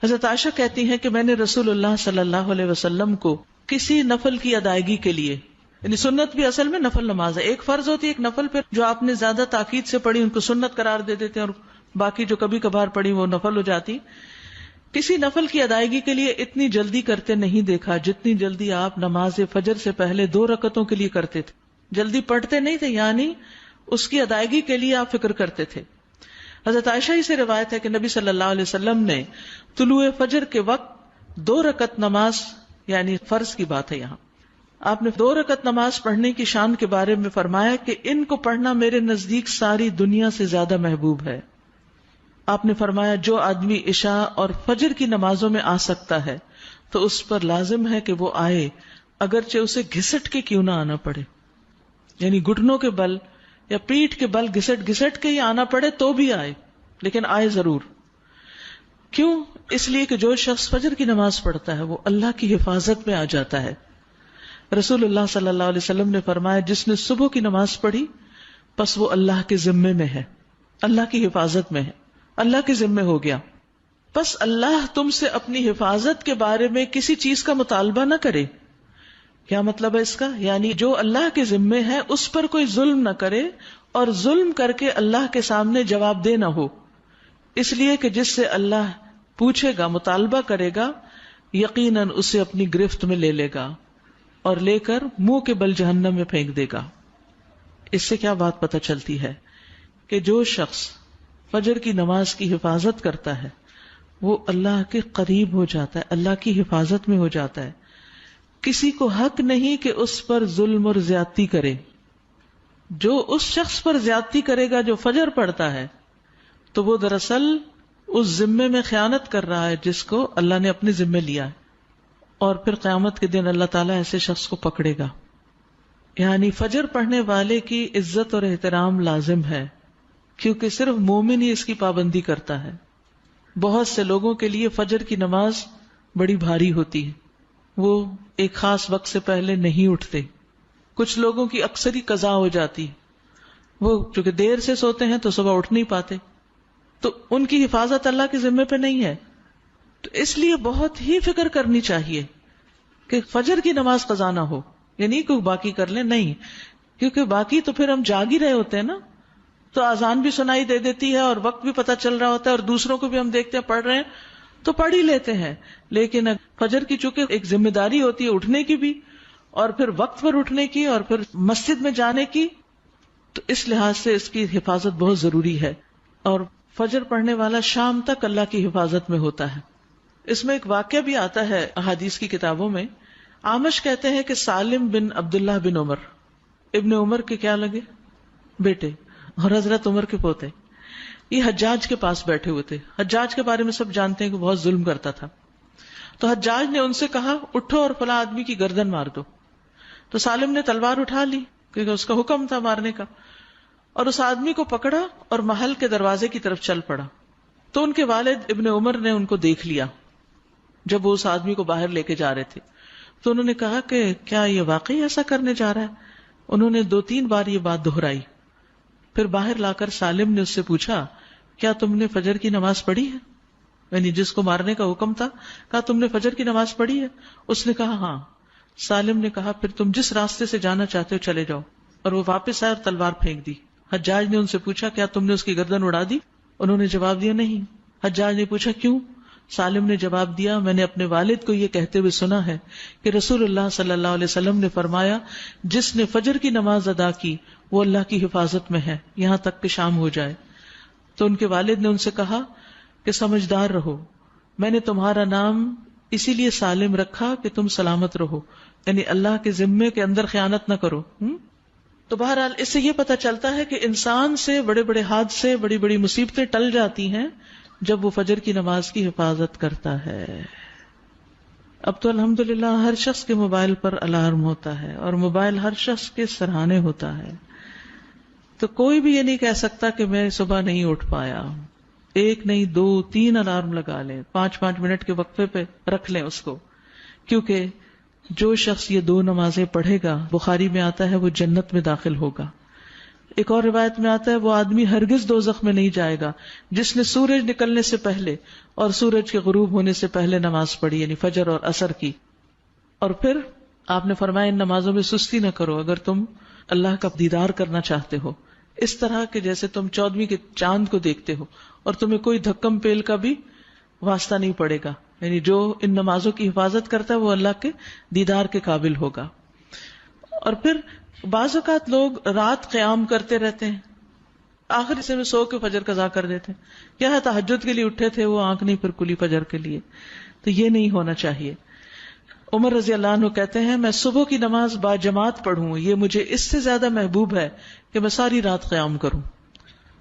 حضرت عائشہ کہتی ہیں کہ میں نے رسول اللہ صلی اللہ علیہ وسلم کو کسی نفل کی ادائیگی کے لیے، یعنی سنت بھی اصل میں نفل نماز ہے، ایک فرض ہوتی ہے ایک نفل، پھر جو آپ نے زیادہ تاکید سے پڑھی ان کو سنت قرار دے دیتے ہیں اور باقی جو کبھی کبھار پڑھی وہ نفل ہو جاتی. کسی نفل کی ادائیگی کے لیے اتنی جلدی کرتے نہیں دیکھا جتنی جلدی آپ نماز فجر سے پہلے 2 رکعتوں کے لیے کرتے تھے. جلدی پڑھتے نہیں تھے، یعنی اس کی ادائیگی کے لیے آپ فکر کرتے تھے. حضرت عائشہ ہی سے روایت ہے کہ نبی صلی اللہ علیہ وسلم نے طلوع فجر کے وقت 2 رکعت نماز، یعنی فرض کی بات ہے یہاں، آپ نے 2 رکعت نماز پڑھنے کی شان کے بارے میں فرمایا کہ ان کو پڑھنا میرے نزدیک ساری دنیا سے زیادہ محبوب ہے. آپ نے فرمایا جو آدمی عشاء اور فجر کی نمازوں میں آ سکتا ہے تو اس پر لازم ہے کہ وہ آئے، اگرچہ اسے گھسٹ کے کیوں نہ آنا پڑے، یعنی گھٹنوں کے بل یا پیٹھ کے بل گھسٹ گھسٹ کے ہی آنا پڑے تو بھی آئے، لیکن آئے ضرور. کیوں؟ اس لیے کہ جو شخص فجر کی نماز پڑھتا ہے وہ اللہ کی حفاظت میں آ جاتا ہے. رسول اللہ صلی اللہ علیہ وسلم نے فرمایا جس نے صبح کی نماز پڑھی پس وہ اللہ کے ذمے میں ہے، اللہ کی حفاظت میں ہے، اللہ کے ذمے ہو گیا. پس اللہ تم سے اپنی حفاظت کے بارے میں کسی چیز کا مطالبہ نہ کرے. کیا مطلب ہے اس کا؟ یعنی جو اللہ کے ذمے ہے اس پر کوئی ظلم نہ کرے اور ظلم کر کے اللہ کے سامنے جواب دہ نہ ہو، اس لیے کہ جس سے اللہ پوچھے گا، مطالبہ کرے گا، یقیناً اسے اپنی گرفت میں لے لے گا اور لے کر منہ کے بل جہنم میں پھینک دے گا. اس سے کیا بات پتہ چلتی ہے کہ جو شخص فجر کی نماز کی حفاظت کرتا ہے وہ اللہ کے قریب ہو جاتا ہے، اللہ کی حفاظت میں ہو جاتا ہے. کسی کو حق نہیں کہ اس پر ظلم اور زیادتی کرے. جو اس شخص پر زیادتی کرے گا جو فجر پڑھتا ہے تو وہ دراصل اس ذمے میں خیانت کر رہا ہے جس کو اللہ نے اپنے ذمے لیا ہے، اور پھر قیامت کے دن اللہ تعالیٰ ایسے شخص کو پکڑے گا. یعنی فجر پڑھنے والے کی عزت اور احترام لازم ہے، کیونکہ صرف مومن ہی اس کی پابندی کرتا ہے. بہت سے لوگوں کے لیے فجر کی نماز بڑی بھاری ہوتی ہے، وہ ایک خاص وقت سے پہلے نہیں اٹھتے. کچھ لوگوں کی اکثر ہی قضا ہو جاتی، وہ چونکہ دیر سے سوتے ہیں تو صبح اٹھ نہیں پاتے، تو ان کی حفاظت اللہ کے ذمے پہ نہیں ہے. تو اس لیے بہت ہی فکر کرنی چاہیے کہ فجر کی نماز قضا نہ ہو، یعنی کوئی باقی کر لیں، نہیں، کیونکہ باقی تو پھر ہم جاگ ہی رہے ہوتے ہیں نا، تو اذان بھی سنائی دے دیتی ہے اور وقت بھی پتہ چل رہا ہوتا ہے اور دوسروں کو بھی ہم دیکھتے ہیں پڑھ رہے ہیں تو پڑھ ہی لیتے ہیں. لیکن فجر کی چونکہ ایک ذمہ داری ہوتی ہے اٹھنے کی بھی، اور پھر وقت پر اٹھنے کی، اور پھر مسجد میں جانے کی، تو اس لحاظ سے اس کی حفاظت بہت ضروری ہے. اور فجر پڑھنے والا شام تک اللہ کی حفاظت میں ہوتا ہے. اس میں ایک واقعہ بھی آتا ہے احادیث کی کتابوں میں. اعمش کہتے ہیں کہ سالم بن عبداللہ بن عمر، ابن عمر کے کیا لگے بیٹے اور حضرت عمر کے پوتے، یہ حجاج کے پاس بیٹھے ہوئے تھے. حجاج کے بارے میں سب جانتے ہیں کہ بہت ظلم کرتا تھا. تو حجاج نے ان سے کہا اٹھو اور فلاں آدمی کی گردن مار دو. تو سالم نے تلوار اٹھا لی کیونکہ اس کا حکم تھا مارنے کا، اور اس آدمی کو پکڑا اور محل کے دروازے کی طرف چل پڑا. تو ان کے والد ابن عمر نے ان کو دیکھ لیا جب وہ اس آدمی کو باہر لے کے جا رہے تھے. تو انہوں نے کہا کہ کیا یہ واقعی ایسا کرنے جا رہا ہے؟ انہوں نے 2-3 بار یہ بات دہرائی. پھر باہر لا کر سالم نے اس سے پوچھا کیا تم نے فجر کی نماز پڑھی ہے؟ یعنی جس کو مارنے کا حکم تھا، کہا تم نے فجر کی نماز پڑھی ہے؟ اس نے کہا ہاں. سالم نے کہا پھر تم جس راستے سے جانا چاہتے ہو چلے جاؤ، اور وہ واپس آئے اور تلوار پھینک دی. حجاج نے ان سے پوچھا کیا تم نے اس کی گردن اڑا دی؟ انہوں نے جواب دیا نہیں. حجاج نے پوچھا کیوں؟ سالم نے جواب دیا میں نے اپنے والد کو یہ کہتے ہوئے سنا ہے کہ رسول اللہ صلی اللہ علیہ وسلم نے فرمایا جس نے فجر کی نماز ادا کی وہ اللہ کی حفاظت میں ہے یہاں تک کہ شام ہو جائے. تو ان کے والد نے ان سے کہا کہ سمجھدار رہو، میں نے تمہارا نام اسی لیے سالم رکھا کہ تم سلامت رہو، یعنی اللہ کے ذمے کے اندر خیانت نہ کرو. تو بہرحال اس سے یہ پتہ چلتا ہے کہ انسان سے بڑے بڑے حادثے، بڑی بڑی مصیبتیں ٹل جاتی ہیں جب وہ فجر کی نماز کی حفاظت کرتا ہے. اب تو الحمدللہ ہر شخص کے موبائل پر الارم ہوتا ہے اور موبائل ہر شخص کے سرہانے ہوتا ہے، تو کوئی بھی یہ نہیں کہہ سکتا کہ میں صبح نہیں اٹھ پایا. 1 نہیں 2 3 الارم لگا لیں، 5 منٹ کے وقفے پہ رکھ لیں اس کو، کیونکہ جو شخص یہ 2 نمازیں پڑھے گا، بخاری میں آتا ہے وہ جنت میں داخل ہوگا. ایک اور روایت میں آتا ہے وہ آدمی ہرگز دوزخ میں نہیں جائے گا جس نے سورج نکلنے سے پہلے اور سورج کے غروب ہونے سے پہلے نماز پڑھی، یعنی فجر اور عصر کی. اور پھر آپ نے فرمایا ان نمازوں میں سستی نہ کرو اگر تم اللہ کا دیدار کرنا چاہتے ہو، اس طرح کہ جیسے تم 14ویں کے چاند کو دیکھتے ہو اور تمہیں کوئی دھکم پیل کا بھی واسطہ نہیں پڑے گا. یعنی جو ان نمازوں کی حفاظت کرتا ہے وہ اللہ کے دیدار کے قابل ہوگا. اور پھر بعض اوقات لوگ رات قیام کرتے رہتے ہیں، آخر حصے میں سو کے فجر قضا کر دیتے ہیں. کیا ہے تہجد کے لیے اٹھے تھے وہ آنکھ نہیں پھر کھلی فجر کے لیے. تو یہ نہیں ہونا چاہیے. عمر رضی اللہ عنہ کہتے ہیں میں صبح کی نماز با جماعت پڑھوں یہ مجھے اس سے زیادہ محبوب ہے کہ میں ساری رات قیام کروں.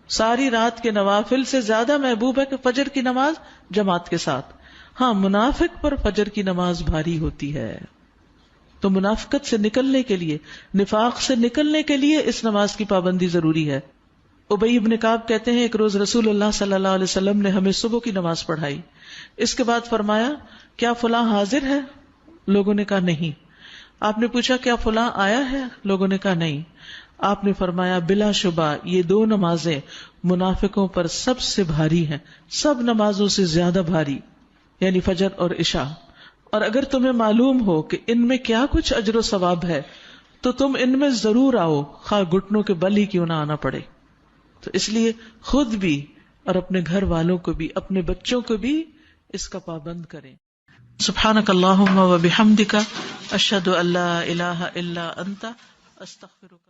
ساری رات کے نوافل سے زیادہ محبوب ہے کہ فجر کی نماز جماعت کے ساتھ. ہاں منافق پر فجر کی نماز بھاری ہوتی ہے، تو منافقت سے نکلنے کے لیے، نفاق سے نکلنے کے لیے اس نماز کی پابندی ضروری ہے. ابی بن کعب کہتے ہیں ایک روز رسول اللہ صلی اللہ علیہ وسلم نے ہمیں صبح کی نماز پڑھائی. اس کے بعد فرمایا کیا فلاں حاضر ہے؟ لوگوں نے کہا نہیں. آپ نے پوچھا کیا فلاں آیا ہے؟ لوگوں نے کہا نہیں. آپ نے فرمایا بلا شبہ یہ دو نمازیں منافقوں پر سب سے بھاری ہیں، سب نمازوں سے زیادہ بھاری، یعنی فجر اور عشاء. اور اگر تمہیں معلوم ہو کہ ان میں کیا کچھ اجر و ثواب ہے تو تم ان میں ضرور آؤ، خواہ گھٹنوں کے بل ہی کیوں نہ آنا پڑے. تو اس لیے خود بھی اور اپنے گھر والوں کو بھی، اپنے بچوں کو بھی اس کا پابند کریں. سبحانک اللہم و بحمدک اشہد ان لا الہ الا انت استغفرک.